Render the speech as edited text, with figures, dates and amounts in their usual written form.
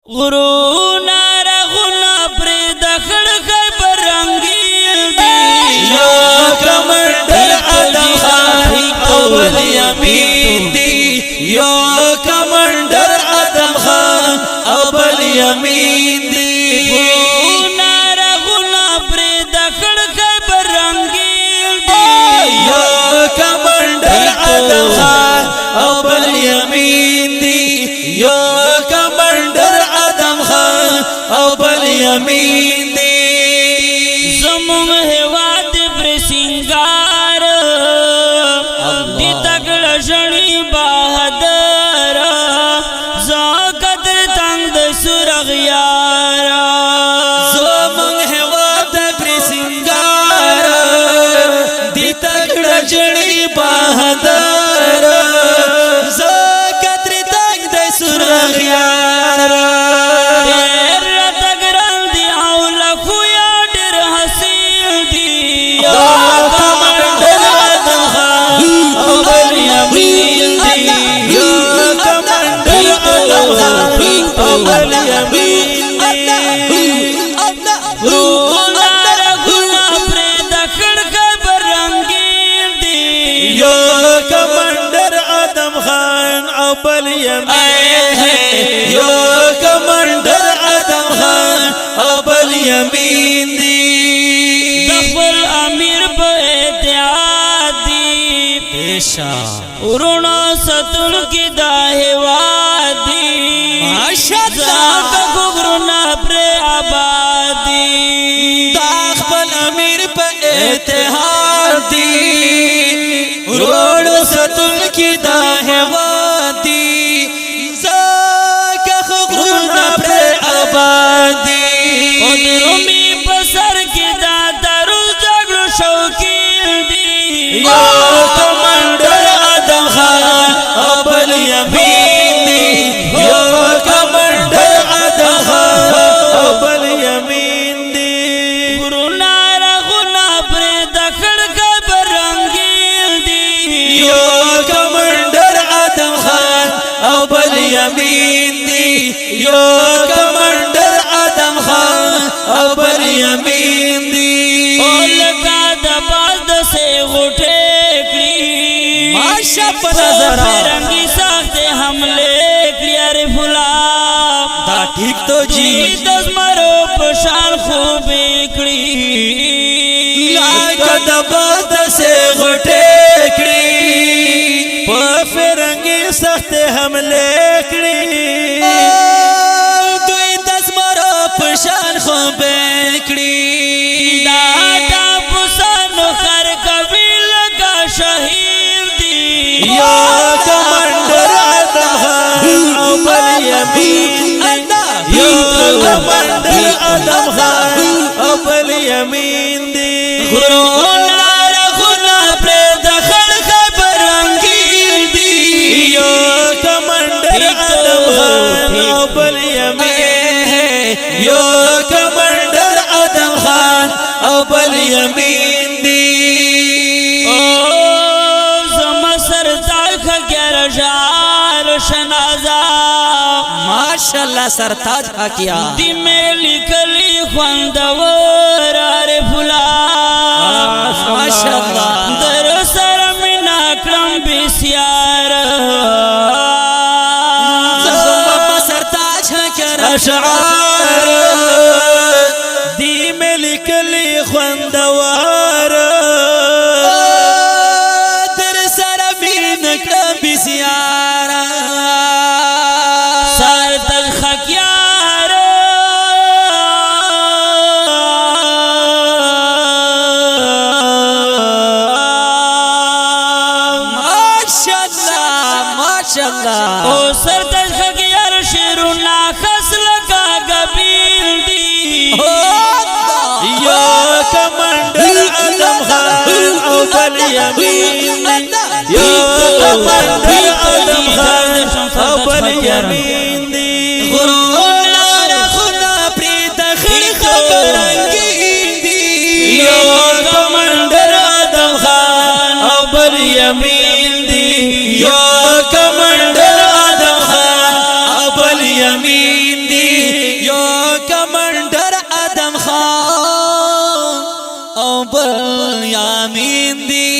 غرونا رغونا پر دخل خبر رنگیل دی یا کمندر آدم خان اول یمین دی یا کمندر آدم خان اول یمین دی غرونا رغونا پر دخل خبر رنگیل دی یا کمندر آدم خان اول یمین دی یا کمندر آدم خان اول یمین دی زمون هواد پر سنگار دی تکڑ شنی بہادر زاقدر تنگ د سرغ یارا زمون هواد پر سنگار دی تکڑ شنی بہادر زاقدر تنگ د سرغ یارا اول یمین دی یا کمندر آدم خان اول یمین دی دخل امیر پا اتحاد دی پیشا رونا ستن کی داہواد دی ماشاءاللہ گگرونا پر آبادی دخل امیر پا اتحاد دی رونا ستن کی داہواد ادرومی پسر کی دادر جگل شوکیل دی یا کمندر آدم خان اول یمین دی یا کمندر آدم خان اول یمین دی گرونا رغونا پر دخل خبر رنگیل دی یا کمندر آدم خان اول یمین دی یا کمندر آدم خان اول یمین دی اولگا دباز دسے غٹے کری ماشا پنظرہ رنگی ساختے حملے کری عرف اللہ دا ٹھیک تو جی دزمرو پشان خوب کری لائکا دباز دسے غٹے کری فرنگی سخت حملے کری دوی دزمرو پشان خوب کری دادا پسانو خر قبیل کا شہیر دی یا کمندر آدم خان اول یمین دی یا کمندر آدم خان اول یمین دی غرونا رغونا پر دخل خبر رنگیل دی یا کمندر آدم خان اول یمین یا کمندر آدم خان اول یمین دی زما سرتاج خکر جار شنازا ماشاءاللہ سرتاج حکیا دی میں لکلی خوندور عرف اللہ ماشاءاللہ در سر من اکرم بسیار زما سرتاج حکیا اشعار دی میں لکلی خوندور در سر من اکرم بسیار سرتاج خکیار او سرتاج خکیار شیرونا خسل کا قبیل دی یا کمندر آدم خان اول یمین یا کمندر آدم خان اول یمین دی غرونا رغونا پر دخل خبر رنگین دی یا کمندر آدم خان اول یمین دی یا کمندر آدم خان اول یمین دی او بل یامین دی